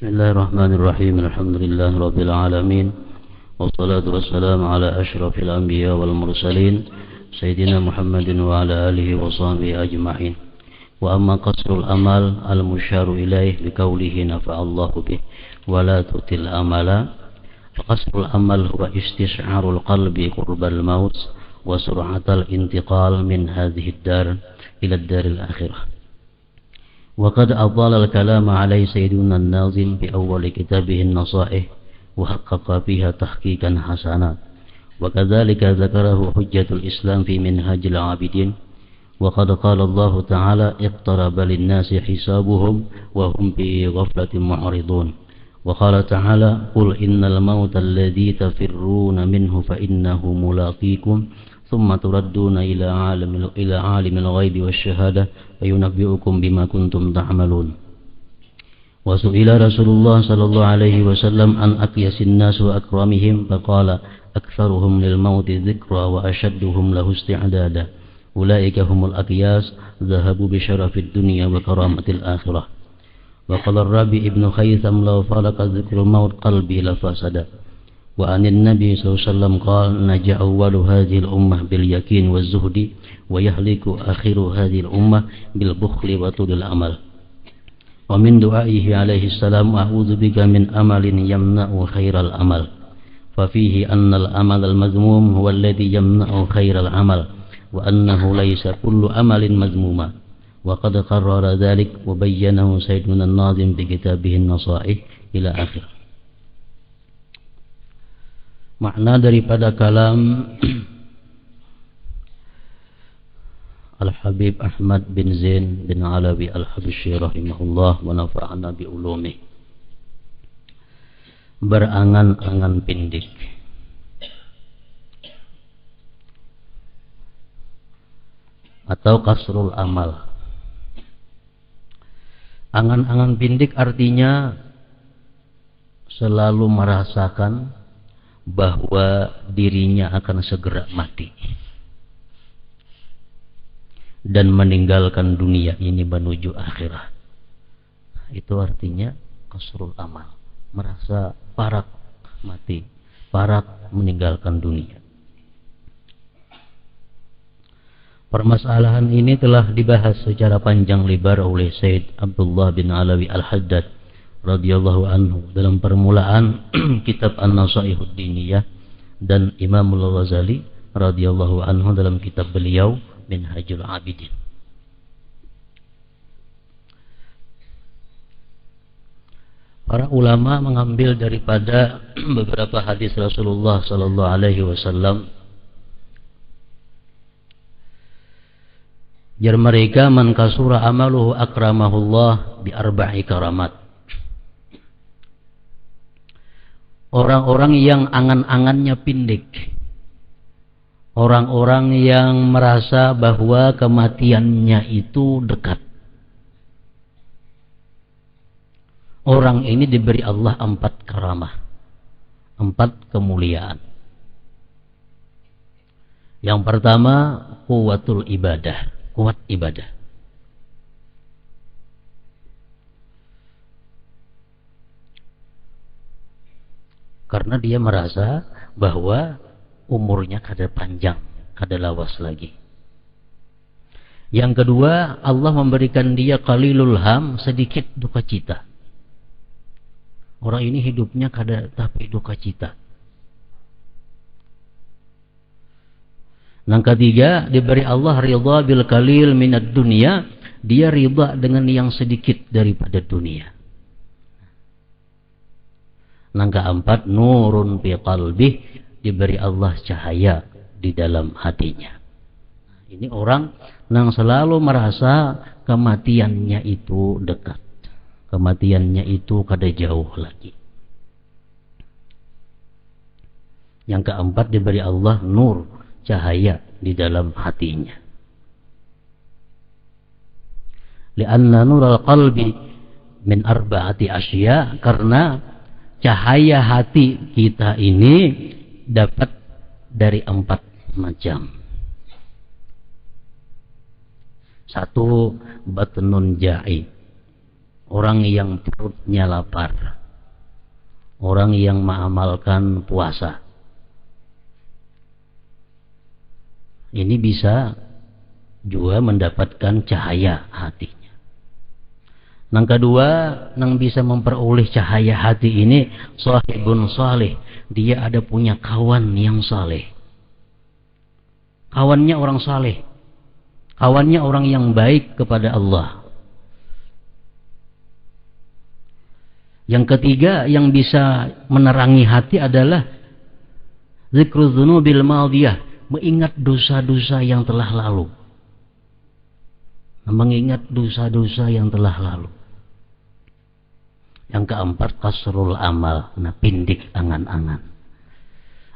Bismillahirrahmanirrahim. Alhamdulillah Rabbil Alamin. Wassalatu wassalamu ala ashrafil anbiya wal mursalin Sayyidina Muhammadin wa ala alihi wa sahbihi ajma'in. Wa amma qasrul amal al-musyaru ilaih biqaulihi nafa'allahu bih wa la tutil amala. Qasrul amal huwa istish'arul qalbi qurbal maut wa sur'atal intiqal min hadhihi ad-dar ila ad-daril akhirah. وقد أطال الكلام عليه سيدنا الناظم بأول كتابه النصائح وحقق فيها تحقيقا حسنا، وكذلك ذكره حجة الإسلام في منهاج العابدين. وقد قال الله تعالى اقترب للناس حسابهم وهم في غفلة معرضون. وقال تعالى قل إن الموت الذي تفرون منه فإنه ملاقيكم ثم تردون إلى عالم الغيب والشهادة فينبئكم بما كنتم تعملون. وسئل رسول الله صلى الله عليه وسلم عن أقيس الناس وأكرمهم فقال أكثرهم للموت ذكرى وأشدهم له استعدادا أولئك هم الأقياس ذهبوا بشرف الدنيا وكرامة الآخرة. وقال الربيع ابن خيثم لو فارق ذكر الموت قلبي لفسد. وعن النبي صلى الله عليه وسلم قال نجا أول هذه الأمة باليقين والزهد ويهلك آخر هذه الأمة بالبخل وطول الأمل. ومن دعائه عليه السلام أعوذ بك من أمل يمنع خير الأمل، ففيه أن الأمل المذموم هو الذي يمنع خير العمل وأنه ليس كل أمل مذموما. وقد قرر ذلك وبينه سيدنا الناظم بكتابه النصائح إلى آخر. Makna daripada kalam Al-Habib Ahmad bin Zain bin Alawi Al-Habsyi rahimahullah wa nafa'ana bi ulumih. Berangan-angan pindik atau kasrul amal. Angan-angan pindik artinya selalu merasakan bahwa dirinya akan segera mati dan meninggalkan dunia ini menuju akhirat. Itu artinya kasrul amal, merasa parak mati, parak meninggalkan dunia. Permasalahan ini telah dibahas secara panjang lebar oleh Sayyid Abdullah bin Alawi Al-Haddad radhiyallahu anhu dalam permulaan kitab An-Nasaihud Diniyah dan Imam Al-Ghazali radhiyallahu anhu dalam kitab beliau Minhajul Abidin. Para ulama mengambil daripada beberapa hadis Rasulullah sallallahu alaihi wasallam jar mereka man kasura amaluhu akramahullah bi arba'i karamat. Orang-orang yang angan-angannya pendek, orang-orang yang merasa bahwa kematiannya itu dekat, orang ini diberi Allah 4 karamah, 4 kemuliaan. Yang pertama kuwatul ibadah, kuat ibadah. Karena dia merasa bahwa umurnya kada panjang, kada lawas lagi. Yang kedua, Allah memberikan dia qalilul ham, sedikit duka cita. Orang ini hidupnya kada tapi duka cita. Yang ketiga, diberi Allah ridha bil qalil minad dunya, dia ridha dengan yang sedikit daripada dunia. Yang keempat, nurun fi qalbih, diberi Allah cahaya di dalam hatinya. Ini orang yang selalu merasa kematiannya itu dekat, kematiannya itu kada jauh lagi. Yang keempat, diberi Allah nur, cahaya di dalam hatinya. Lianna nural qalbi min arba'ati asya, karena cahaya hati kita ini dapat dari 4 macam. Satu, batnun ja'i, orang yang perutnya lapar, orang yang mengamalkan puasa. Ini bisa juga mendapatkan cahaya hatinya. Yang kedua, yang bisa memperoleh cahaya hati ini sahibun saleh. Dia ada punya kawan yang saleh. Kawannya orang saleh. Kawannya orang yang baik kepada Allah. Yang ketiga yang bisa menerangi hati adalah zikrul dzunubil madiyah, mengingat dosa-dosa yang telah lalu. Mengingat dosa-dosa yang telah lalu. Yang keempat, kasrul amal, pindik angan-angan.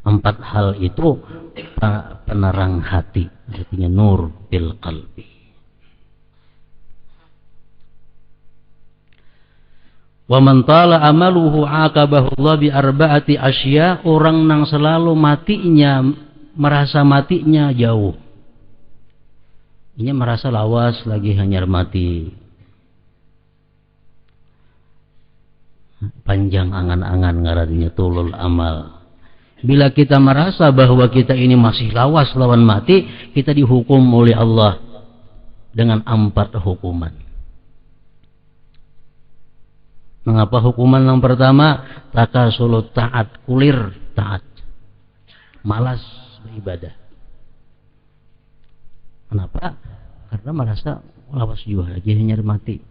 4 hal itu penerang hati, artinya nur bil qalbi. Wa man tala amaluhu aqabahu Allah bi arba'ati asya, orang nang selalu matinya merasa matinya jauh. Ini merasa lawas lagi hanyar mati. Panjang angan-angan ngarannya tulul amal. Bila kita merasa bahwa kita ini masih lawas lawan mati, kita dihukum oleh Allah dengan 4 hukuman. Mengapa hukuman yang pertama? Takasulut taat, kulir taat, malas beribadah. Kenapa? Karena merasa lawas juga lagi hanyar mati.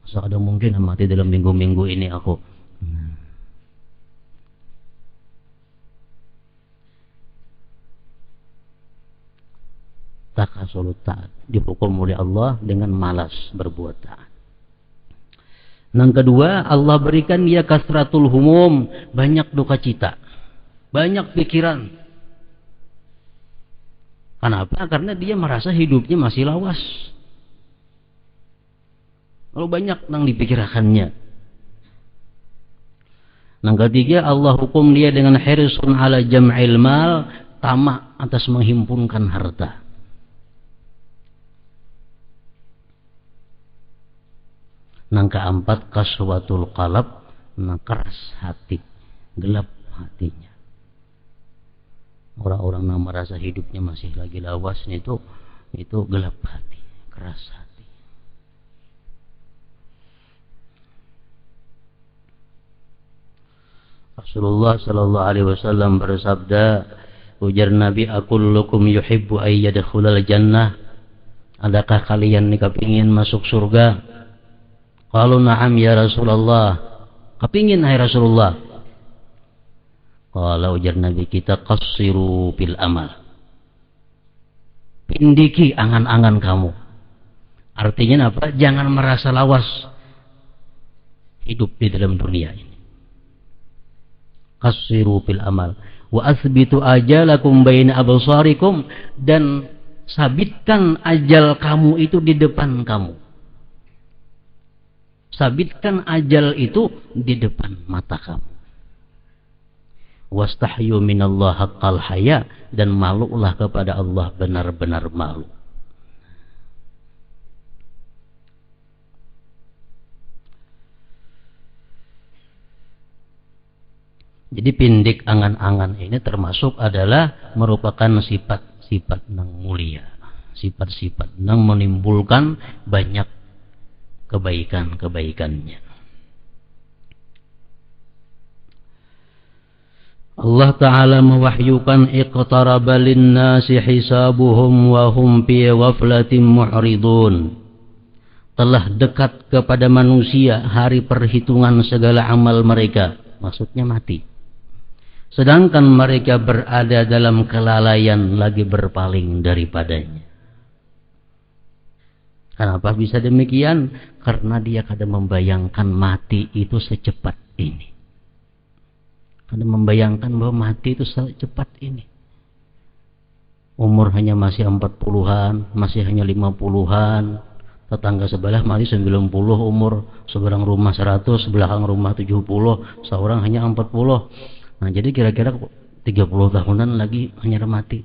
Masa ada mungkin mati dalam minggu-minggu ini aku. Takasulut taat, dihukum oleh Allah dengan malas berbuat taat. Yang kedua, Allah berikan dia kasratul humum, banyak duka cita, banyak pikiran. Kenapa? Karena dia merasa hidupnya masih lawas. Lalu banyak yang dipikirkannya. Yang ketiga, Allah hukum dia dengan hirsun ala jam'il mal, tamak atas menghimpunkan harta. Yang keempat, kaswatul qalab, keras hati, gelap hatinya. Orang-orang yang merasa hidupnya masih lagi lawas itu gelap hati, keras hati. Rasulullah sallallahu alaihi wasallam bersabda, ujar Nabi, akullukum yuhibbu ay yadkhulal jannah? Adakah kalian ini kepingin masuk surga? Qalu na'am ya Rasulullah. Kepingin hai Rasulullah. Qala, ujar Nabi kita, qassiru bil amal. Pindiki angan-angan kamu. Artinya apa? Jangan merasa lawas hidup di dalam dunia ini. Qassiru bil amal wa asbitu ajalakum baina absarikum, dan sabitkan ajal kamu itu di depan kamu. Sabitkan ajal itu di depan mata kamu. Wastahyu minallah haqqal haya, dan malulah kepada Allah benar-benar malu. Jadi pindik angan-angan ini termasuk adalah merupakan sifat-sifat yang mulia, sifat-sifat yang menimbulkan banyak kebaikan-kebaikannya. Allah Ta'ala mewahyukan iqtaraba linnasi hisabuhum wa hum fi ghaflatin mu'ridun. Telah dekat kepada manusia hari perhitungan segala amal mereka, maksudnya mati. Sedangkan mereka berada dalam kelalaian, lagi berpaling daripadanya. Kenapa bisa demikian? Karena dia kadang membayangkan mati itu secepat ini. Kadang membayangkan bahwa mati itu secepat ini. Umur hanya masih 40-an, masih hanya 50-an. Tetangga sebelah mati 90 umur, seberang rumah 100, sebelahang rumah 70, seorang hanya 40. Nah, jadi kira-kira 30 tahunan lagi hanya mati.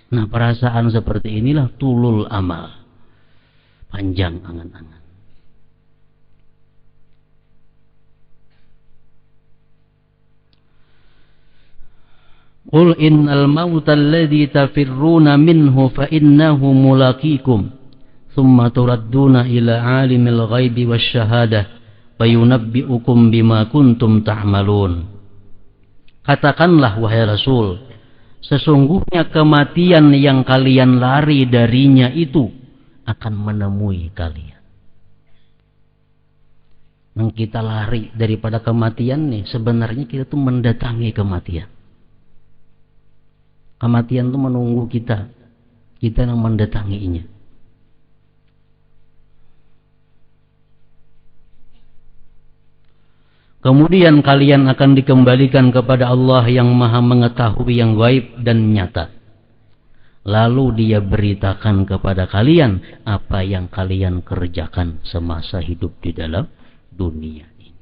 Nah, perasaan seperti inilah tulul amal. Panjang angan-angan. Qul innal mauta alladhi tafirruna minhu fa innahu mulaqikum thumma turadduna ila alimil ghaibi wasyahadah fayunabbi'ukum bima kuntum ta'malun. Katakanlah wahai Rasul, sesungguhnya kematian yang kalian lari darinya itu akan menemui kalian. Yang kita lari daripada kematian nih, sebenarnya kita tuh mendatangi kematian. Kematian itu menunggu kita yang mendatanginya. Kemudian kalian akan dikembalikan kepada Allah yang maha mengetahui yang gaib dan nyata. Lalu dia beritakan kepada kalian apa yang kalian kerjakan semasa hidup di dalam dunia ini.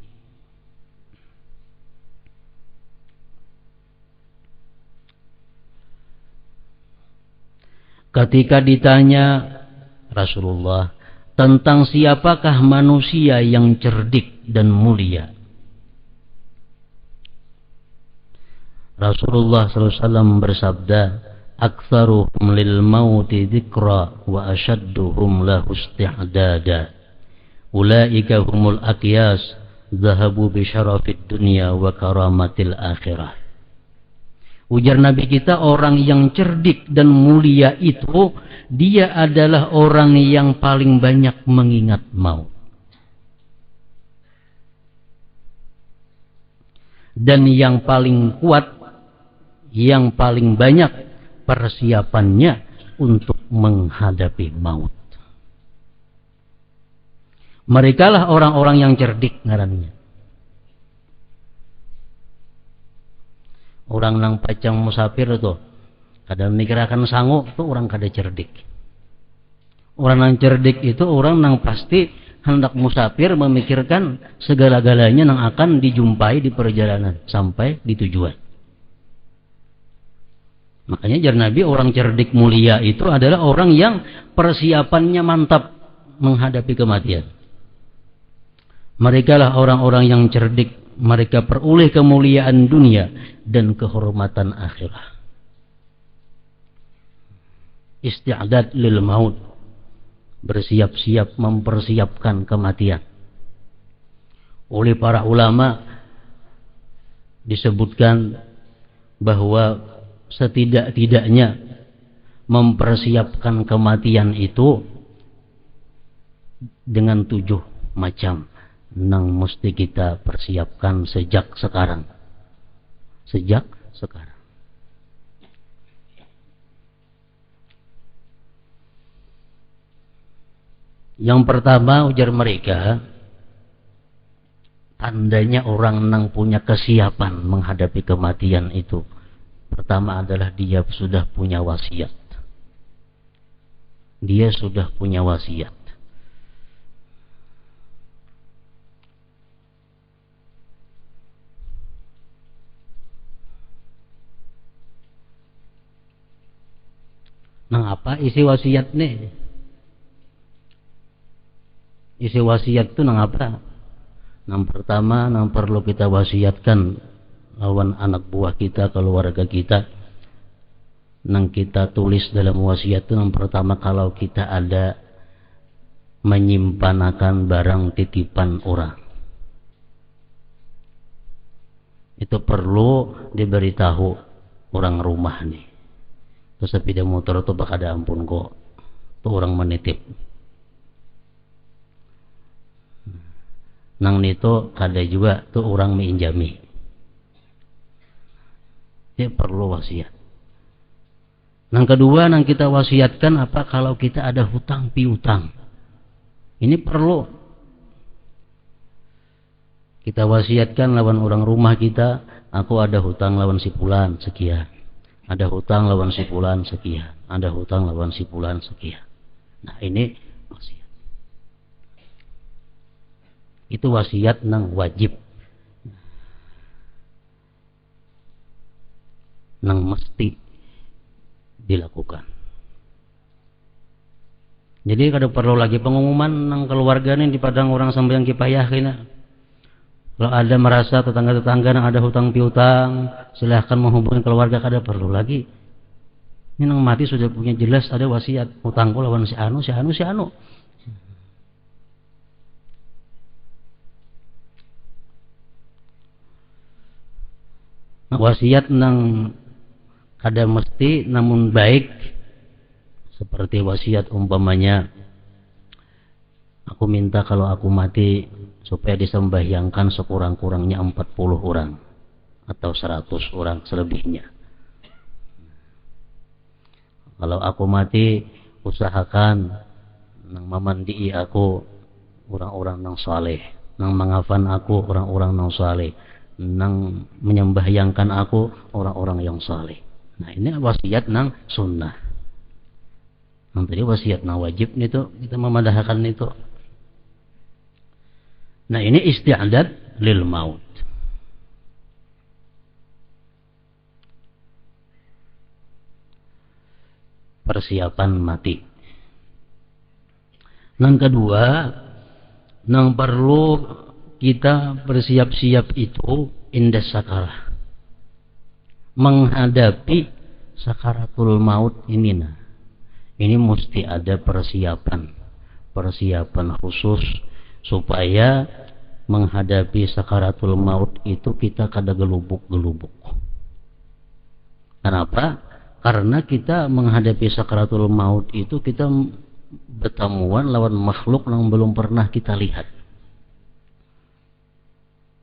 Ketika ditanya Rasulullah tentang siapakah manusia yang cerdik dan mulia, Rasulullah SAW bersabda, "Aktsaruhum lil mauti dzikra wa ashadduhum lahu isti'dada. Ulaika humul aqyas, zahabu bi syarafid dunya wa karamatil akhirah." Ujar Nabi kita, orang yang cerdik dan mulia itu, dia adalah orang yang paling banyak mengingat maut. Dan yang paling kuat, yang paling banyak persiapannya untuk menghadapi maut. Mereka lah orang-orang yang cerdik ngarannya. Orang nang pacang musafir itu kada mikirakan sangu itu orang kada cerdik. Orang nang cerdik itu orang nang pasti hendak musafir memikirkan segala-galanya yang akan dijumpai di perjalanan sampai di tujuan. Makanya jar Nabi, orang cerdik mulia itu adalah orang yang persiapannya mantap menghadapi kematian. Mereka lah orang-orang yang cerdik. Mereka peroleh kemuliaan dunia dan kehormatan akhirat. Isti'dad lil maut, bersiap-siap mempersiapkan kematian. Oleh para ulama disebutkan bahwa setidak-tidaknya mempersiapkan kematian itu dengan 7 macam nang mesti kita persiapkan sejak sekarang. Sejak sekarang. Yang pertama, ujar mereka, tandanya orang nang punya kesiapan menghadapi kematian itu, pertama adalah dia sudah punya wasiat. Dia sudah punya wasiat. Nang apa isi wasiat nih? Isi wasiat itu nang apa? Nang pertama, nang perlu kita wasiatkan lawan anak buah kita, keluarga kita. Nang kita tulis dalam wasiat itu nang pertama, kalau kita ada menyimpanakan barang titipan orang, itu perlu diberitahu orang rumah nih. Terus sepeda motor itu bakal ada ampun kok, itu orang menitip. Nang nito kada juga tuh orang minjami. Dia perlu wasiat. Nang kedua, nang kita wasiatkan apa kalau kita ada hutang piutang. Ini perlu kita wasiatkan lawan orang rumah kita, aku ada hutang lawan si fulan sekian. Ada hutang lawan si fulan sekian. Ada hutang lawan si fulan sekian. Nah, ini wasiat. Itu wasiat nang wajib, nang mesti dilakukan. Jadi kada perlu lagi pengumuman nang keluarga nih di padang orang sambayang kipayah kena. Kalau ada merasa tetangga-tetangga yang ada hutang piutang, silahkan menghubungi keluarga, kada perlu lagi. Ini nang mati sudah punya jelas ada wasiat, hutangku lawan si anu, si anu, si anu. Nah, wasiat nang kada mesti namun baik, seperti wasiat umpamanya, aku minta kalau aku mati supaya disembahyangkan sekurang-kurangnya 40 orang atau 100 orang selebihnya. Kalau aku mati usahakan nang mamandii aku orang-orang nang saleh, nang mangafan aku orang-orang nang saleh, nang menyembahyangkan aku orang-orang yang saleh. Nah, ini wasiat nang sunnah. Nang tadi wasiat nang wajib itu kita memadahkan itu. Nah, ini isti'dad lil maut. Persiapan mati. Nang kedua, nang perlu kita bersiap-siap itu indah sakarah. Menghadapi sakaratul maut ini. Nah, ini mesti ada persiapan khusus supaya menghadapi sakaratul maut itu kita kada gelubuk-gelubuk. Kenapa? Karena kita menghadapi sakaratul maut itu kita bertemuan lawan makhluk yang belum pernah kita lihat.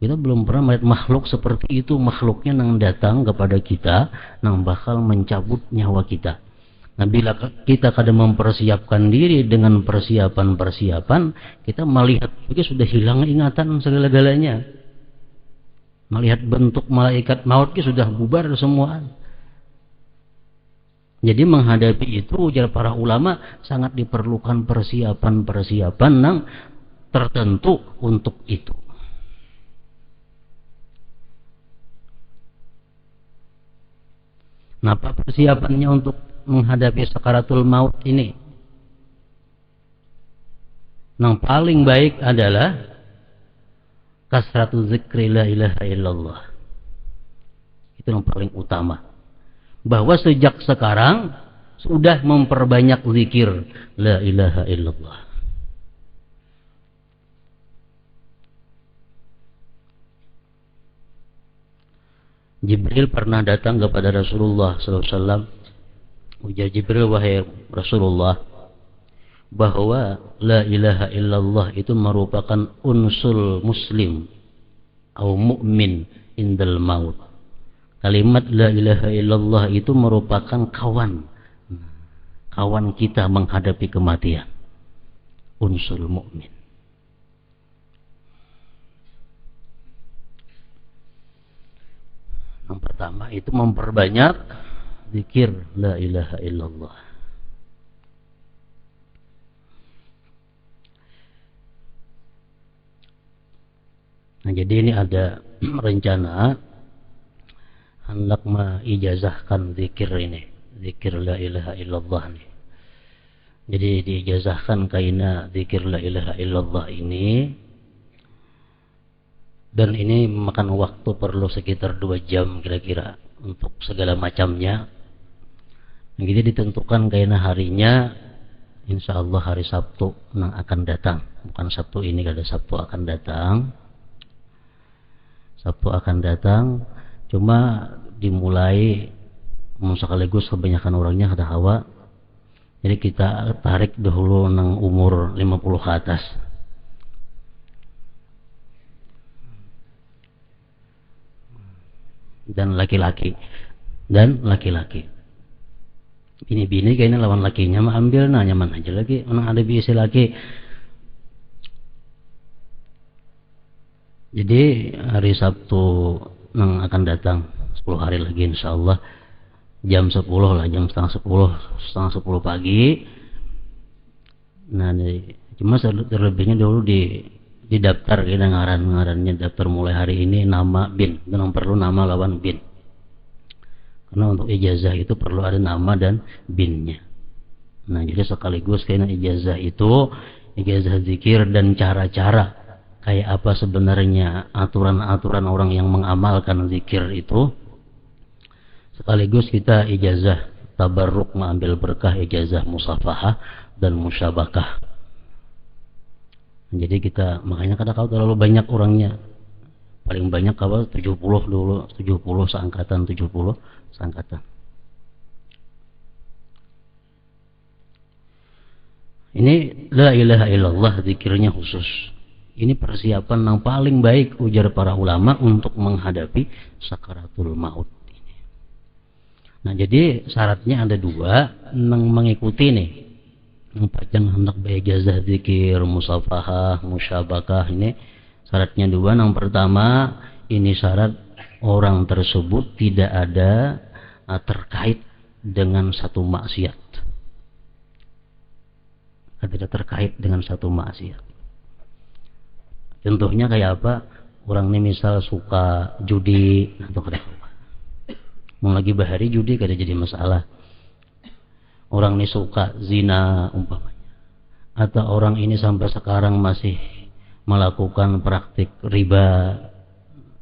Kita belum pernah melihat makhluk seperti itu, makhluknya yang datang kepada kita, yang bakal mencabut nyawa kita. Nah, bila kita kadang mempersiapkan diri dengan persiapan-persiapan, kita melihat itu sudah hilang ingatan segala-galanya. Melihat bentuk malaikat maut itu sudah bubar semua. Jadi menghadapi itu, ujar para ulama, sangat diperlukan persiapan-persiapan yang tertentu untuk itu. Nah, apa persiapannya untuk menghadapi sakaratul maut ini? Yang paling baik adalah kasratu zikri la ilaha illallah. Itu yang paling utama. Bahwa sejak sekarang sudah memperbanyak zikir la ilaha illallah. Jibril pernah datang kepada Rasulullah SAW. Ujar Jibril, wahai Rasulullah, bahwa la ilaha illallah itu merupakan unsul muslim atau mu'min indal maut. Kalimat la ilaha illallah itu merupakan kawan kita menghadapi kematian. Unsul mu'min. Yang pertama itu memperbanyak zikir la ilaha illallah. Nah, jadi ini ada rencana hendak mengijazahkan zikir ini, zikir la ilaha illallah ini. Jadi diijazahkan kaina zikir la ilaha illallah ini. Dan ini memakan waktu perlu sekitar 2 jam kira-kira untuk segala macamnya. Jadi ditentukan kayaknya harinya, insya Allah hari Sabtu yang akan datang. Bukan Sabtu ini, kada Sabtu akan datang. Sabtu akan datang. Cuma dimulai sekaligus kebanyakan orangnya kada hawa. Jadi kita tarik dahulu nang umur 50 ke atas. Dan laki-laki. Bini-bini kayaknya lawan lakinya mah ambil nah nyaman aja lagi. Orang ada biasa laki. Jadi hari Sabtu yang akan datang 10 hari lagi insyaallah jam 10 lah, jam setengah 10 pagi. Nah, cuma terlebihnya dulu di daftar kita ngarannya daftar mulai hari ini nama bin, dan perlu nama lawan bin. Karena untuk ijazah itu perlu ada nama dan binnya. Nah, jadi sekaligus kayaknya ijazah itu ijazah zikir dan cara-cara kayak apa sebenarnya aturan-aturan orang yang mengamalkan zikir itu, sekaligus kita ijazah tabarruk mengambil berkah ijazah musafahah dan musyabakah. Jadi kita makanya kadang-kadang terlalu banyak orangnya, paling banyak kalau 70 dulu, 70 seangkatan, 70 seangkatan. Ini la ilaha illallah zikirnya khusus. Ini persiapan yang paling baik ujar para ulama untuk menghadapi sakaratul maut. Nah, jadi syaratnya ada dua yang mengikuti nih. Yang pajang hendak beijazah zikir, musafahah, musyabakah ini syaratnya dua. Yang pertama, ini syarat orang tersebut tidak ada terkait dengan satu maksiat. Tidak terkait dengan satu maksiat. Contohnya kayak apa? Orang ini misal suka judi atau kada mau lagi bahari judi kada jadi masalah. Orang ini suka zina umpamanya, atau orang ini sampai sekarang masih melakukan praktik riba,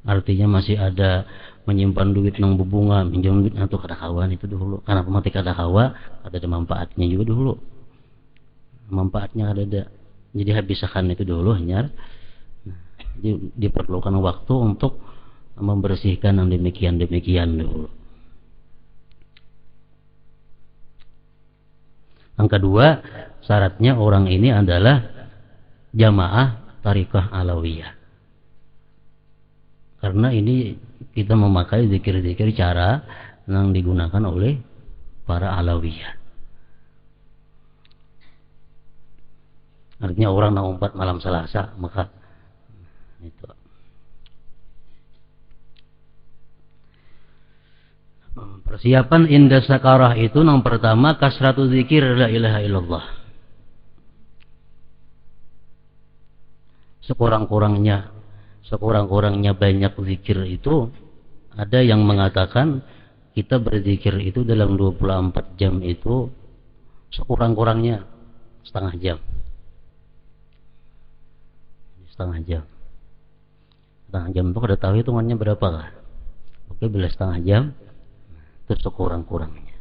artinya masih ada menyimpan duit nang bubunga, minjam duit atau kada kawan itu dulu. Karena mati kada kawa, ada manfaatnya juga dulu. Manfaatnya ada, jadi habiskan itu dulu nyar. Jadi diperlukan waktu untuk membersihkan yang demikian dulu. Yang kedua, syaratnya orang ini adalah jamaah tarikah alawiyah. Karena ini kita memakai zikir-zikir cara yang digunakan oleh para alawiyah. Artinya orang yang umpat malam Selasa, maka itu. Persiapan indah sakarah itu yang pertama kasratu zikir la ilaha illallah. Sekurang-kurangnya banyak zikir itu, ada yang mengatakan kita berzikir itu dalam 24 jam itu sekurang-kurangnya setengah jam. Setengah jam itu kada tahu hitungannya berapa kah? Oke, bila setengah jam itu sekurang-kurangnya.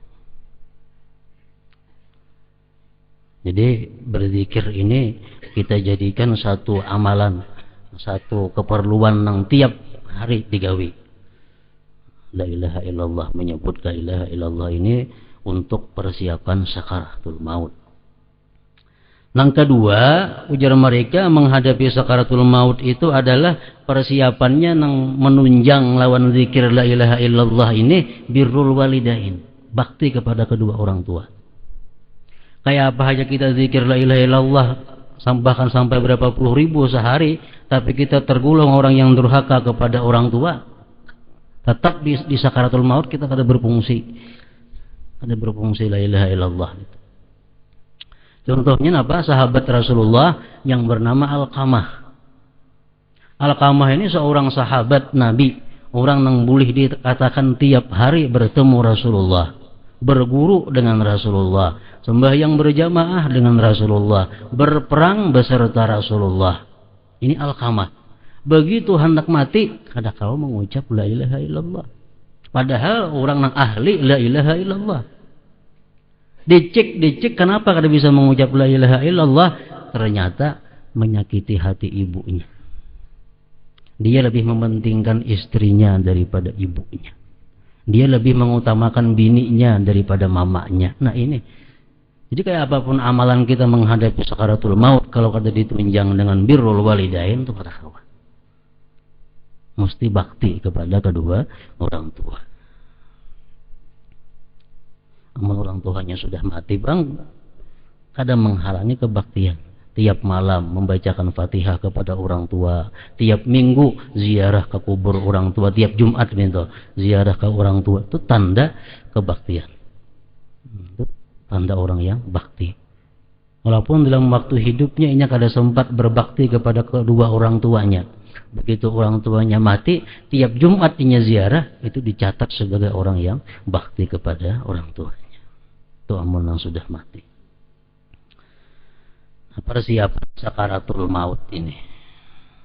Jadi berzikir ini kita jadikan satu amalan, satu keperluan yang tiap hari digawi. La ilaha illallah, menyebut la ilaha illallah ini untuk persiapan sakaratul maut. Yang kedua, ujar mereka menghadapi sakaratul maut itu adalah persiapannya yang menunjang lawan zikir la ilaha illallah ini birrul walidain, bakti kepada kedua orang tua. Kayak apa aja kita zikir la ilaha illallah bahkan sampai berapa puluh ribu sehari, tapi kita tergolong orang yang durhaka kepada orang tua, tetap di sakaratul maut kita kada berfungsi la ilaha illallah. Contohnya apa? Sahabat Rasulullah yang bernama Alqamah. Alqamah ini seorang sahabat Nabi, orang yang boleh dikatakan tiap hari bertemu Rasulullah, berguru dengan Rasulullah, sembahyang berjamaah dengan Rasulullah, berperang beserta Rasulullah. Ini Alqamah. Begitu hendak mati, kada kau mengucap la ilaha illallah. Padahal orang yang ahli la ilaha illallah. Dicek kenapa kada bisa mengucap la ilaha illallah? Ternyata menyakiti hati ibunya. Dia lebih mementingkan istrinya daripada ibunya. Dia lebih mengutamakan bininya daripada mamanya. Nah ini. Jadi kayak apapun amalan kita menghadapi sakaratul maut, kalau kada ditunjang dengan birrul walidain itu kada kawan. Mesti bakti kepada kedua orang tua. Amal orang tuanya sudah mati bang, kadang menghalangi kebaktian. Tiap malam membacakan Fatihah kepada orang tua, tiap minggu ziarah ke kubur orang tua, tiap Jumat itu ziarah ke orang tua, itu tanda kebaktian. Itu tanda orang yang bakti. Walaupun dalam waktu hidupnya ini kada sempat berbakti kepada kedua orang tuanya. Begitu orang tuanya mati, tiap Jumat ini ziarah, itu dicatat sebagai orang yang bakti kepada orang tuanya. Itu amal yang sudah mati. Nah, persiapan sakaratul maut ini.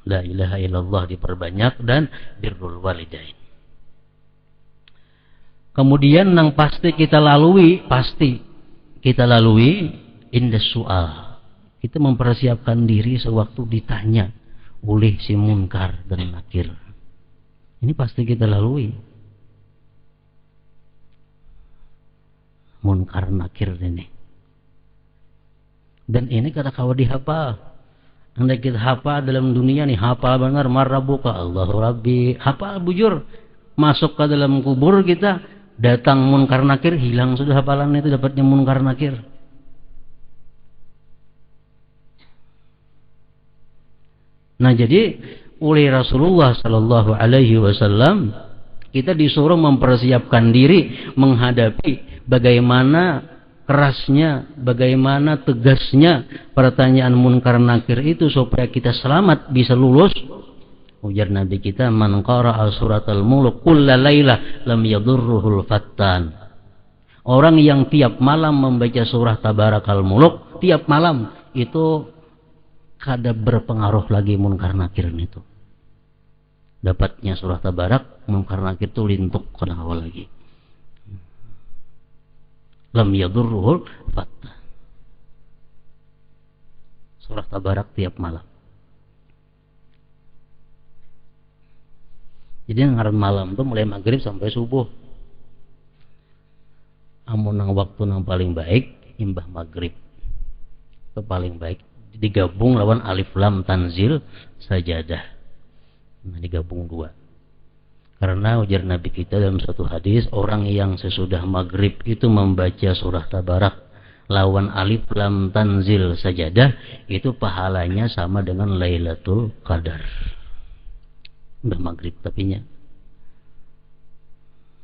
La ilaha illallah diperbanyak dan birrul walidain. Kemudian yang pasti kita lalui indas su'al. Kita mempersiapkan diri sewaktu ditanya oleh si munkar dan nakir. Ini pasti kita lalui. Munkar nakir ini. Dan ini kata kawa dihafal. Andai kita hafal dalam dunia nih, hafal benar marrabuka Allahu Rabbi, hafal bujur. Masuk ke dalam kubur kita, datang munkar nakir, hilang sudah hafalan itu, dapatnya munkar nakir. Nah, jadi oleh Rasulullah sallallahu alaihi wasallam kita disuruh mempersiapkan diri menghadapi bagaimana kerasnya, bagaimana tegasnya pertanyaan munkar nakir itu supaya kita selamat bisa lulus. Ujar Nabi kita, man qara'a suratal mulk kulla lailah lam yadurruhul fattan. Orang yang tiap malam membaca surah Tabarakal Mulk, tiap malam itu kada berpengaruh lagi munkar nakir itu. Dapatnya surah Tabarak, munkar nakir itu lintuk kada awal lagi. Lam yadurruhul fattan. Surah Tabarak tiap malam. Jadi ngaran malam tuh mulai maghrib sampai subuh. Amun nang waktu nang paling baik imbah maghrib. Itu paling baik. Digabung lawan alif lam tanzil sajadah. Nah, digabung dua. Karena ujar Nabi kita dalam satu hadis, orang yang sesudah maghrib itu membaca surah Tabarak lawan alif lam tanzil sajadah, itu pahalanya sama dengan Lailatul Qadar. Udah maghrib tapinya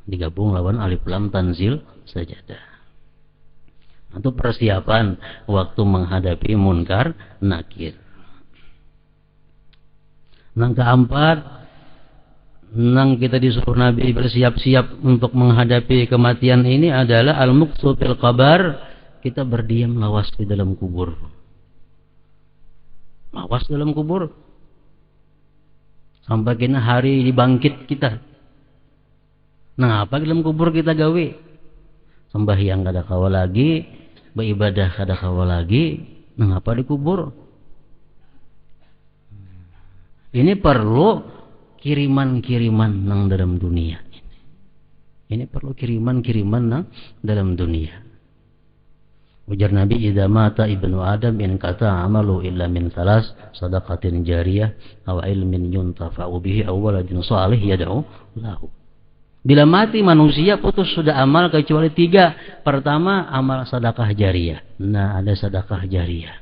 digabung lawan alif lam tanzil sajadah. Untuk persiapan waktu menghadapi munkar nakir. Yang keempat, nang kita disuruh Nabi bersiap-siap untuk menghadapi kematian ini adalah al-muqsu fil qabar, kita berdiam lawas di dalam kubur. Lawas dalam kubur sampai kena hari dibangkit kita. Nah, apa dalam kubur kita gawe? Sembahyang kada kawa lagi, beribadah kada kawa lagi. Nah, apa di kubur? Ini perlu kiriman-kiriman nang dalam dunia ini. Ini perlu kiriman-kiriman nang dalam dunia. Ujar Nabi, idza mata ibnu Adam in kata amalu illa min salas, sadaqatin jariyah aw ilmin yuntafa'u bihi aw waladin shalih yad'u lahu. Bila mati manusia putus sudah amal kecuali tiga. Pertama, amal sedekah jariyah. Nah, ada sedekah jariyah.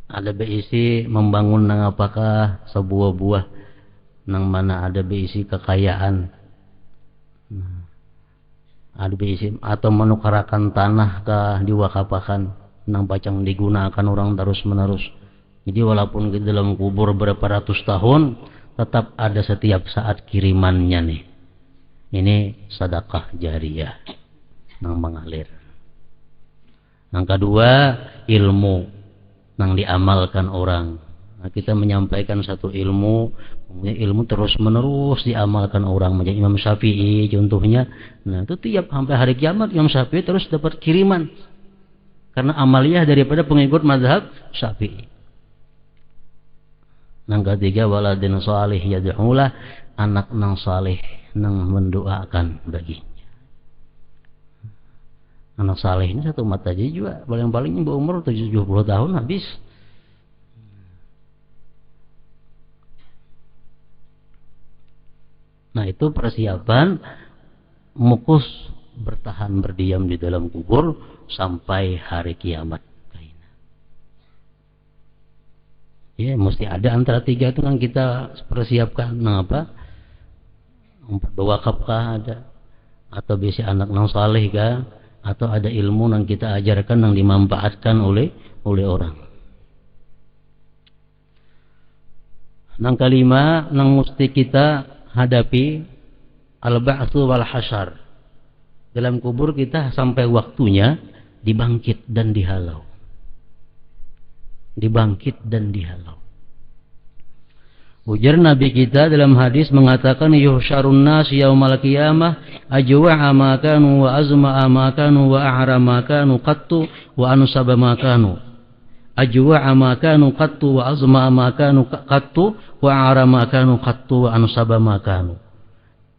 Ada berisi membangun nang apakah sebuah buah nang mana ada berisi kekayaan. Ada berisi atau menukarakan tanah kah diwakapakan nang pacang digunakan orang terus menerus. Jadi walaupun di dalam kubur berapa ratus tahun, tetap ada setiap saat kirimannya nih. Ini sedekah jariyah nang mengalir. Yang kedua, ilmu nang diamalkan orang. Nah, kita menyampaikan satu ilmu, kemudian ilmu terus menerus diamalkan orang. Macam Imam Syafi'i contohnya. Nah, itu tiap sampai hari kiamat Imam Syafi'i terus dapat kiriman karena amaliyah daripada pengikut mazhab Syafi'i. Yang ketiga, waladin salih yad'ulah, anak nang saleh nang mendoakan baginya. Anak saleh ini satu mata aja juga, paling-paling berumur 70 tahun habis. Nah, itu persiapan mukus bertahan berdiam di dalam kubur sampai hari kiamat. Ya, mesti ada antara tiga itu kan kita persiapkan. Nah, apa? Berwakaf kah ada? Atau bisa anak nang saleh kah? Atau ada ilmu yang kita ajarkan yang dimanfaatkan oleh orang. Yang kelima, yang mesti kita hadapi al-ba'tsu wal hasyar. Dalam kubur kita sampai waktunya dibangkit dan dihalau. dibangkit dan dihalau. Ujar Nabi kita dalam hadis mengatakan yuhsyarun nas yaumal qiyamah ajwa'a ma kanu wa azma'a ma kanu wa a'ra ma kanu qattu wa ansaba ma kanu. Ajwa'a ma kanu qattu wa azma'a ma kanu qattu wa a'ra ma kanu qattu wa ansaba ma kanu.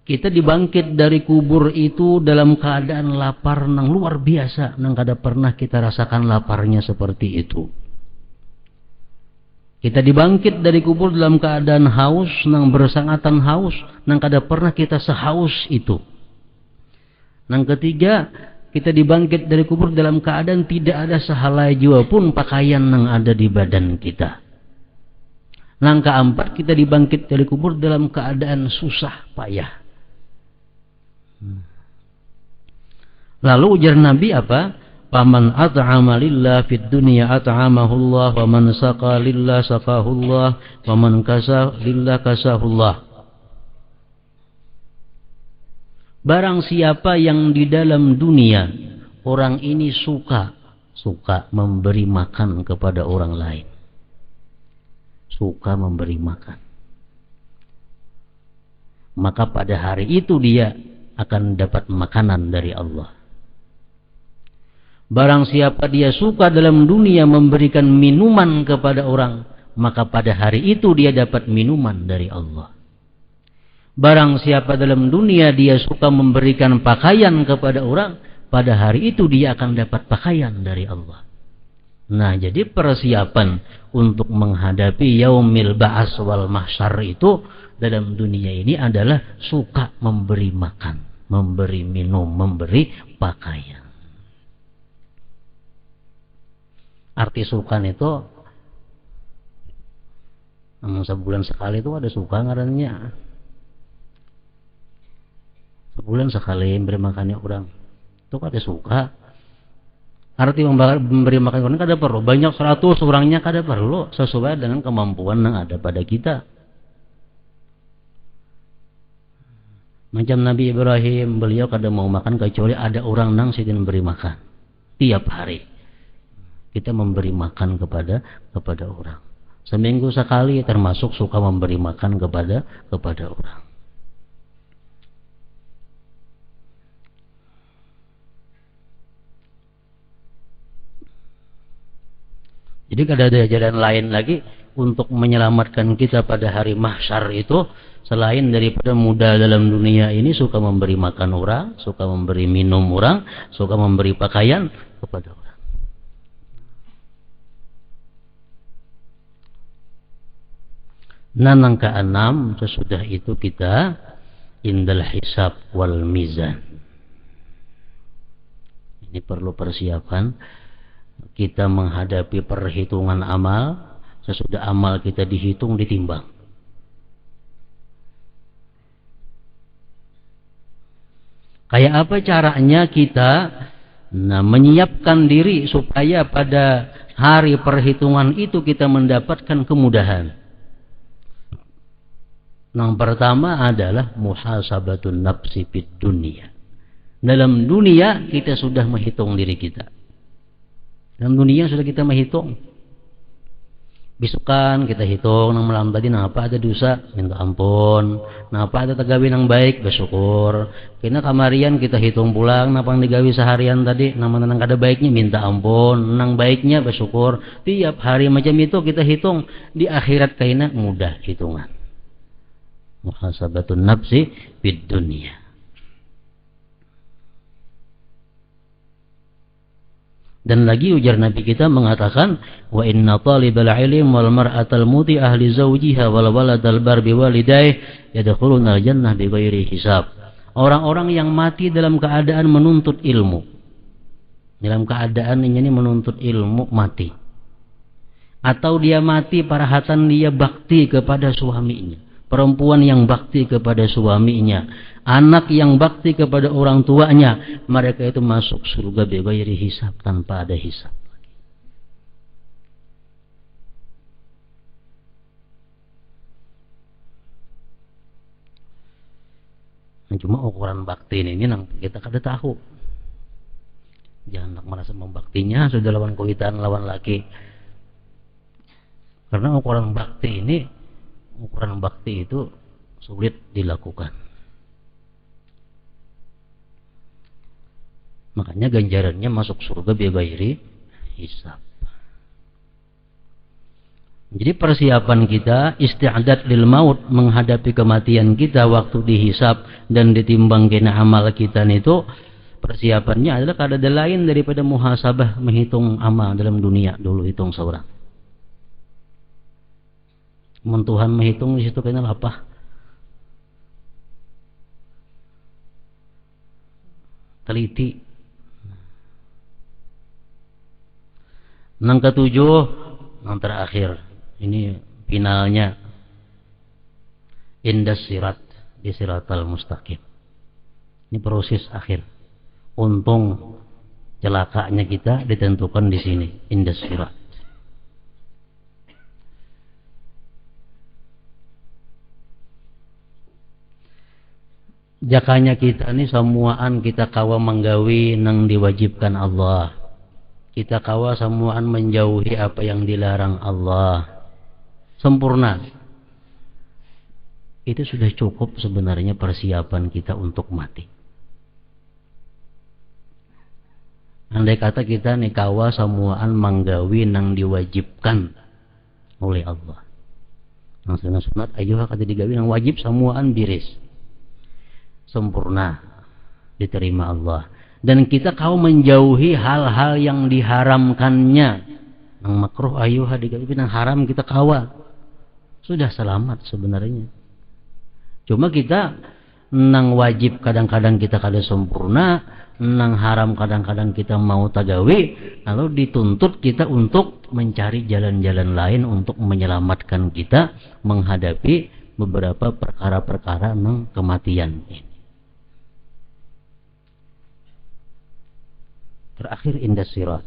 Kita dibangkit dari kubur itu dalam keadaan lapar nang luar biasa, nang kada pernah kita rasakan laparnya seperti itu. Kita dibangkit dari kubur dalam keadaan haus, nang bersangatan haus, nang kada pernah kita sehaus itu. Nang ketiga, kita dibangkit dari kubur dalam keadaan tidak ada sehelai jua pun pakaian nang ada di badan kita. Nang keempat, kita dibangkit dari kubur dalam keadaan susah payah. Lalu ujar Nabi apa? Faman at'ama lillah fid dunya at'amahu Allah wa man saqa lillah saqahu Allah wa man kasa lillah kasahu Allah. Barang siapa yang di dalam dunia orang ini suka memberi makan kepada orang lain. Suka memberi makan. Maka pada hari itu dia akan dapat makanan dari Allah. Barang siapa dia suka dalam dunia memberikan minuman kepada orang, maka pada hari itu dia dapat minuman dari Allah. Barang siapa dalam dunia dia suka memberikan pakaian kepada orang, pada hari itu dia akan dapat pakaian dari Allah. Nah, jadi persiapan untuk menghadapi yaumil ba'as wal mahsyar itu dalam dunia ini adalah suka memberi makan, memberi minum, memberi pakaian. Arti sukan itu sebulan sekali itu ada suka ngarannya. Sebulan sekali memberi makannya orang itu ada suka. Arti memberi makan orang kada perlu banyak 100 orangnya, kada perlu, sesuai dengan kemampuan yang ada pada kita. Macam Nabi Ibrahim, beliau kada mau makan kecuali ada orang nang sidin memberi makan tiap hari. Kita memberi makan kepada orang. Seminggu sekali termasuk suka memberi makan kepada orang. Jadi kada ada jalan lain lagi untuk menyelamatkan kita pada hari mahsyar itu selain daripada mudah dalam dunia ini suka memberi makan orang, suka memberi minum orang, suka memberi pakaian kepada orang. Nanang keenam, sesudah itu kita indal hisab wal mizan. Ini perlu persiapan. Kita menghadapi perhitungan amal. Sesudah amal kita dihitung, ditimbang. Kayak apa caranya kita menyiapkan diri supaya pada hari perhitungan itu kita mendapatkan kemudahan. Yang pertama adalah muhasabatun nafsi fid dunia. Dalam dunia kita sudah menghitung diri kita. Dalam dunia sudah kita menghitung. Besokan kita hitung nang malam tadi napa ada dosa, minta ampun. Napa ada tagawi nang baik, bersyukur. Kena kamarian kita hitung pulang napa yang digawi seharian tadi, nama nang kada baiknya minta ampun, nang baiknya bersyukur. Tiap hari macam itu kita hitung. Di akhirat kaina mudah hitungan. Muhasabatun nafsi fid dunia. Dan lagi ujar Nabi kita mengatakan wa inna talibal ilm wal mar'atal muti ahli zawjiha wal waladal bar biwalidayh yadkhuluna al jannah bighairi hisab. Orang-orang yang mati dalam keadaan menuntut ilmu. Dalam keadaan ini menuntut ilmu mati. Atau dia mati parahatan dia bakti kepada suaminya. Perempuan yang bakti kepada suaminya, anak yang bakti kepada orang tuanya, mereka itu masuk surga bighairi hisab, tanpa ada hisab. Cuma ukuran bakti ini nang kita kada tahu. Jangan nak merasa membaktinya sudah lawan kuitan lawan laki. Karena ukuran bakti itu sulit dilakukan. Makanya ganjarannya masuk surga bighairi hisab. Jadi persiapan kita, isti'dad lil maut, menghadapi kematian kita waktu dihisab dan ditimbang kena amal kita itu, persiapannya adalah kada lain daripada muhasabah, menghitung amal dalam dunia dulu, hitung seorang. Tuhan menghitung di situ kena apa? Teliti. Yang ketujuh, yang terakhir, ini finalnya, indas sirat, di siratal mustaqim. Ini proses akhir. Untung celakanya kita ditentukan di sini, indas sirat. Jakanya kita ini semuaan kita kawa menggawi nang diwajibkan Allah. Kita kawa semuaan menjauhi apa yang dilarang Allah. Sempurna. Itu sudah cukup sebenarnya persiapan kita untuk mati. Andai kata kita nih kawa semuaan menggawi nang diwajibkan oleh Allah. Nang sunat ayo kata digawi nang wajib semuaan biris. Sempurna diterima Allah. Dan kita kau menjauhi hal-hal yang diharamkannya. Nang makruh ayo digawi nang haram kita kawa. Sudah selamat sebenarnya. Cuma kita nang wajib kadang-kadang kita kada sempurna, nang haram kadang-kadang kita mau tagawi, lalu dituntut kita untuk mencari jalan-jalan lain untuk menyelamatkan kita menghadapi beberapa perkara-perkara nang kematian ini. Terakhir indas sirat.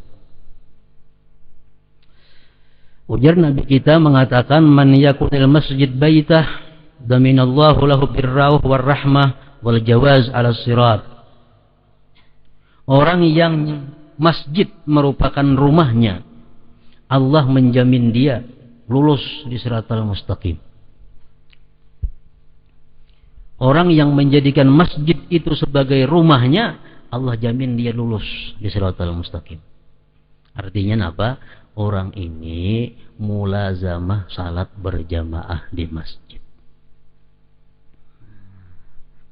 Ujar Nabi kita mengatakan, man yakunil masjid baitah daminallahu lahu birrauh warrahmah wal jawaz ala sirat. Orang yang masjid merupakan rumahnya, Allah menjamin dia lulus di siratal mustaqim. Orang yang menjadikan masjid itu sebagai rumahnya, Allah jamin dia lulus di siratal mustaqim. Artinya apa? Orang ini mulazamah salat berjamaah di masjid.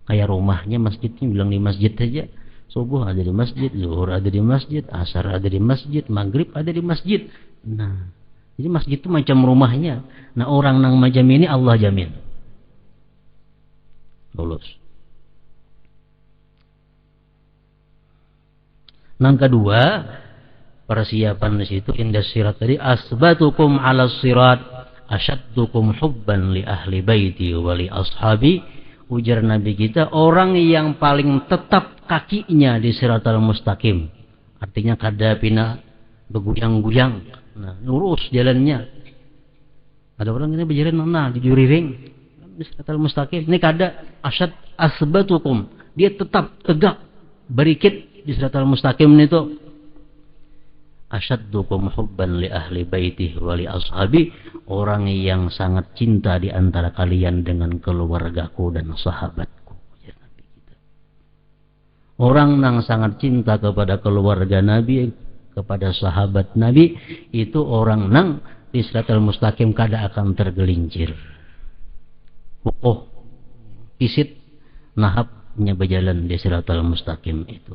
Kayak rumahnya masjidnya, bilang di masjid saja. Subuh ada di masjid, zuhur ada di masjid, asar ada di masjid, maghrib ada di masjid. Nah, jadi masjid itu macam rumahnya. Nah, orang nang macam ini Allah jamin lulus. Nang kedua, persiapan di situ indas sirat tadi, asbatukum ala sirat asyaddukum hubban li ahli baiti wa li ashabi. Ujar Nabi kita, orang yang paling tetap kakinya di siratal mustaqim, artinya kada pina beguyang-guyang, nah, lurus jalannya. Ada orang ini berjalan di juriring di siratal mustaqim, ini kada asbatukum, dia tetap tegak berikit di siratal mustaqim itu. Asyaddukum hubban li ahli baitih wa li ashabi, orang yang sangat cinta di antara kalian dengan keluargaku dan sahabatku. Orang yang sangat cinta kepada keluarga Nabi, kepada sahabat Nabi, itu orang nang di siratal mustaqim kada akan tergelincir. Pisit nahapnya berjalan di siratal mustaqim itu.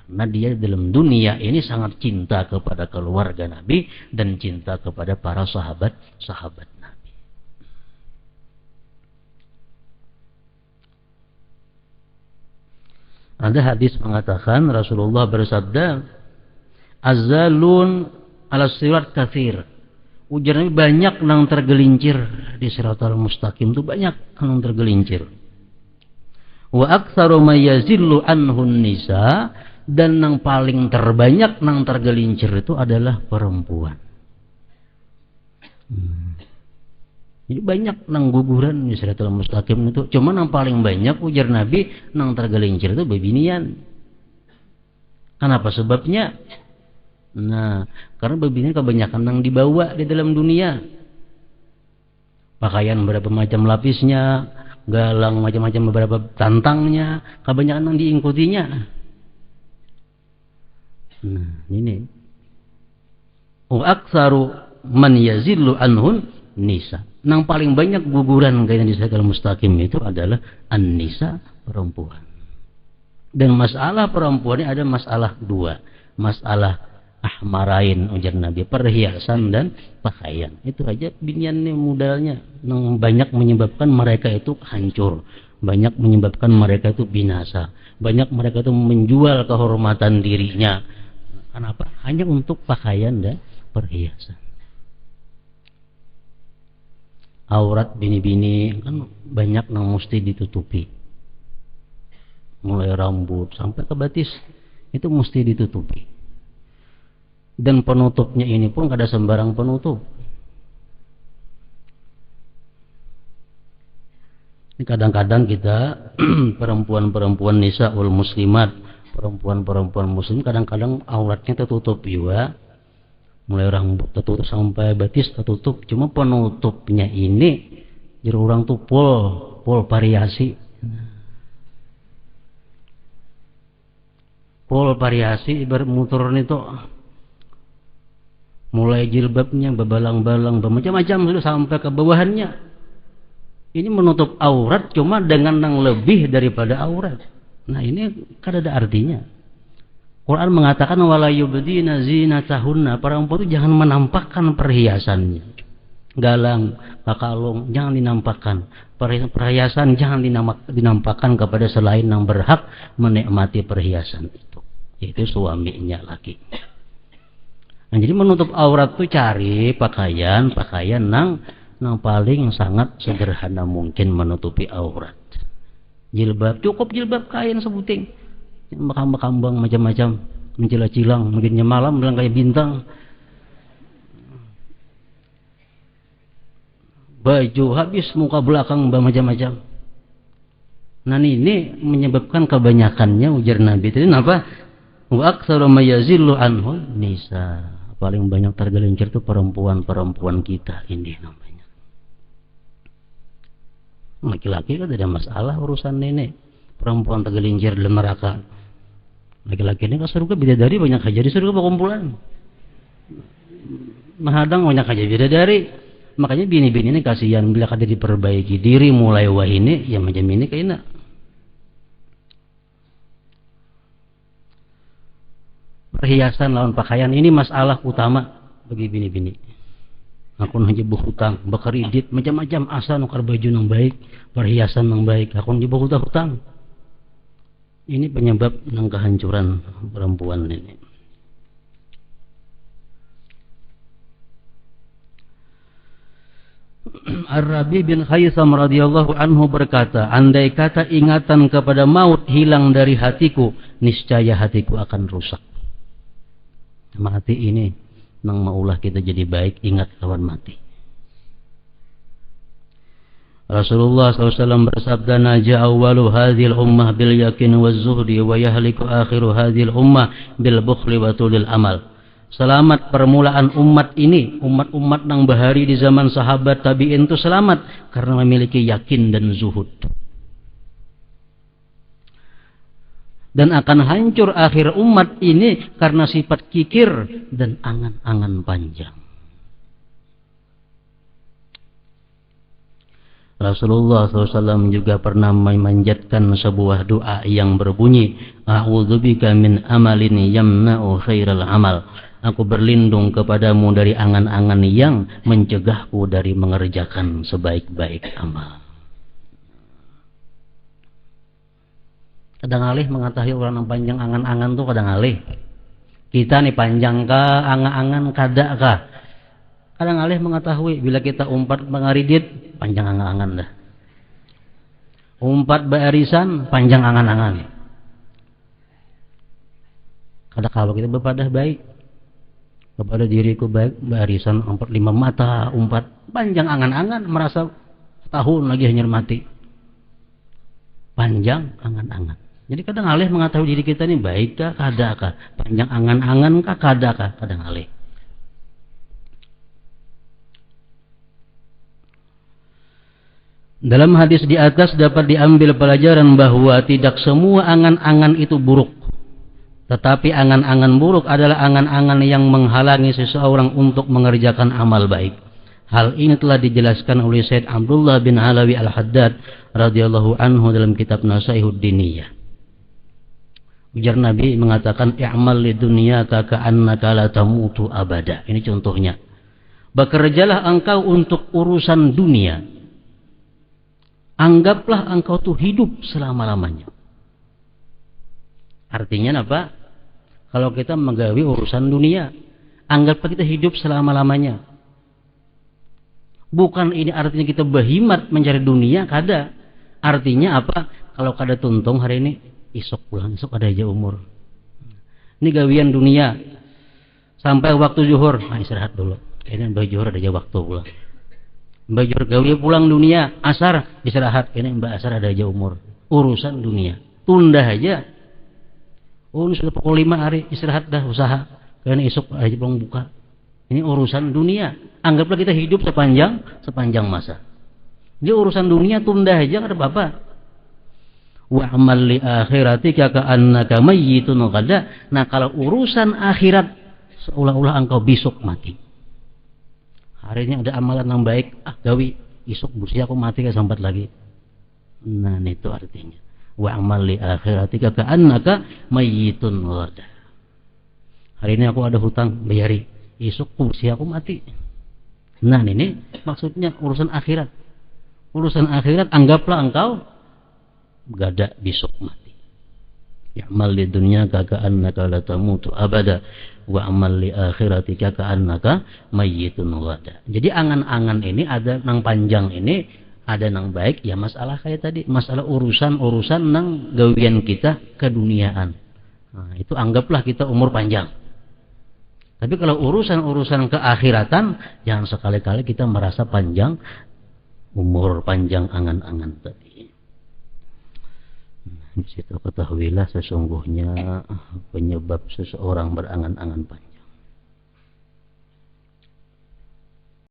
Karena dia dalam dunia ini sangat cinta kepada keluarga Nabi dan cinta kepada para sahabat Nabi. Ada hadis mengatakan, Rasulullah bersabda, azalun ala sirat kathir. Ujar Nabi, banyak yang tergelincir di siratal mustaqim itu, banyak yang tergelincir. Wa aktsaru may yazillu anhun nisa, dan yang paling terbanyak yang tergelincir itu adalah perempuan. Jadi banyak nang guguran di siratal mustaqim itu, cuma yang paling banyak ujar Nabi nang tergelincir itu bebinian. Kenapa sebabnya? Nah, karena begini kebanyakan yang dibawa di dalam dunia. Pakaian berapa macam lapisnya, galang macam-macam beberapa tantangnya, kebanyakan yang diikutinya. Nah, ini. Wa aktsaru man yazillu anhun nisa. Yang paling banyak guguran kaitan di siratal mustaqim itu adalah an-nisa, perempuan. Dan masalah perempuan ini ada masalah dua. Masalah ahmarain ujar Nabi, perhiasan dan pakaian. Itu aja biniannya modalnya yang banyak menyebabkan mereka itu hancur, banyak menyebabkan mereka itu binasa, banyak mereka itu menjual kehormatan dirinya. Kenapa? Hanya untuk pakaian dan perhiasan. Aurat bini-bini kan banyak yang mesti ditutupi, mulai rambut sampai ke batis itu mesti ditutupi. Dan penutupnya ini pun kada sembarang penutup. Kadang-kadang kita perempuan-perempuan nisaul muslimat, perempuan-perempuan muslim kadang-kadang auratnya tertutup juga, mulai rambut tertutup sampai batis tertutup. Cuma penutupnya ini jadi orang tuh pol variasi. Pol variasi ibarat motor itu mulai jilbabnya bebalang-balang bermacam-macam sudah sampai ke bawahannya. Ini menutup aurat cuma dengan yang lebih daripada aurat. Nah, ini kan ada artinya. Quran mengatakan wala yubdina zinatahunna, perempuan itu jangan menampakkan perhiasannya. Galang, kalung jangan dinampakkan. Perhiasan jangan dinampakkan kepada selain yang berhak menikmati perhiasan itu. Yaitu suaminya lagi. Nah, jadi menutup aurat itu cari pakaian yang paling sangat sederhana mungkin menutupi aurat. Jilbab, cukup jilbab kain sebuting. Kambang macam-macam, mencilang-cilang, mungkinnya malam bilang kayak bintang. Baju habis, muka belakang macam-macam. Nah, ini menyebabkan kebanyakannya ujar Nabi itu apa? Wa aktsaru may yazillu anhu nisa. Paling banyak tergelincir itu perempuan-perempuan kita ini namanya. Laki-laki kan tidak masalah urusan ini. Perempuan tergelincir dalam neraka. Laki-laki ini ke surga bidadari banyak aja di surga berkumpulan. Mahadang banyak aja bidadari. Makanya bini-bini ini kasihan bila kada diperbaiki diri mulai wah ini ya macam ini kayaknya. Perhiasan lawan pakaian ini masalah utama bagi bini-bini. Aku hanya berhutang, berkredit, macam-macam asal nukar baju yang baik, perhiasan yang baik. Aku hanya berhutang. Ini penyebab ng kehancuran perempuan ini. Ar-Rabi bin Khaisam radhiyallahu anhu berkata, andai kata ingatan kepada maut hilang dari hatiku, niscaya hatiku akan rusak. Mati ini nang maulah kita jadi baik, ingat kawan mati. Rasulullah SAW bersabda, naja awwalu hadhil ummah bil yakin waz zuhdi wa yahliku akhiru hadhil ummah bil bukhli wa tulil amal. Selamat permulaan umat ini, umat-umat yang bahari di zaman sahabat tabi'in itu selamat karena memiliki yakin dan zuhud. Dan akan hancur akhir umat ini karena sifat kikir dan angan-angan panjang. Rasulullah SAW juga pernah memanjatkan sebuah doa yang berbunyi, a'udzubika min amalin yamna'u khairal amal. Aku berlindung kepadamu dari angan-angan yang mencegahku dari mengerjakan sebaik-baik amal. Kadang alih mengetahui orang yang panjang angan-angan tuh kadang alih. Kita nih panjang kah, angan-angan kada kah? Kadang alih mengetahui bila kita umpat mengaridit, panjang angan-angan dah. Umpat barisan, panjang angan-angan. Kada kalau kita berpadah baik kepada diriku baik, barisan umpat 5 mata, umpat panjang angan-angan, merasa tahun lagi hanya mati. Panjang angan-angan. Jadi kadang alih mengetahui diri kita ini baik kah, kada kah, panjang angan-angan kah, kada kah, kadang alih. Dalam hadis di atas dapat diambil pelajaran bahwa tidak semua angan-angan itu buruk. Tetapi angan-angan buruk adalah angan-angan yang menghalangi seseorang untuk mengerjakan amal baik. Hal ini telah dijelaskan oleh Syed Abdullah bin Alawi Al-Haddad radhiyallahu anhu dalam kitab Nasaihud Diniyah. Ujar Nabi mengatakan, i'mal li dunyaka ka'annaka la tamutu abada. Ini contohnya. Bekerjalah engkau untuk urusan dunia. Anggaplah engkau tuh hidup selama-lamanya. Artinya apa? Kalau kita menggawi urusan dunia, anggaplah kita hidup selama-lamanya. Bukan ini artinya kita berhimat mencari dunia, kada. Artinya apa? Kalau kada tuntung hari ini, esok pulang, esok ada aja umur. Ini gawian dunia. Sampai waktu zuhur, istirahat dulu. Kayaknya mbak zuhur ada aja waktu pulang. Mbak zuhur gawi pulang dunia, asar istirahat. Kayaknya mbak asar ada aja umur. Urusan dunia. Tunda aja. Oh, ini sudah pukul 5 hari, istirahat dah, usaha. Kayaknya esok aja pulang buka. Ini urusan dunia. Anggaplah kita hidup sepanjang masa. Jadi urusan dunia tunda aja, kada apa-apa. Wa amal li akhiratika ka'annaka mayyitun qada. Nah, kalau urusan akhirat seolah-olah engkau besok mati. Hari ini ada amalan yang baik, gawi, esok bersih aku mati ke sambat lagi. Nah, itu artinya. Wa amal li akhiratika ka'annaka mayyitun qada. Hari ini aku ada hutang, bayari. Esok bersih aku mati. Nah, ini maksudnya urusan akhirat. Urusan akhirat anggaplah engkau gada besok mati. Ya'mal di dunya ka'annaka la tamutu abada wa amal li akhiratika ka'annaka mayyitun ghada. Jadi angan-angan ini ada nang panjang ini, ada nang baik, ya masalah kayak tadi, masalah urusan-urusan nang gawian kita keduniaan. Nah, itu anggaplah kita umur panjang. Tapi kalau urusan-urusan keakhiratan, jangan sekali-kali kita merasa panjang umur, panjang angan-angan tadi. Di situ ketahuilah sesungguhnya penyebab seseorang berangan-angan panjang.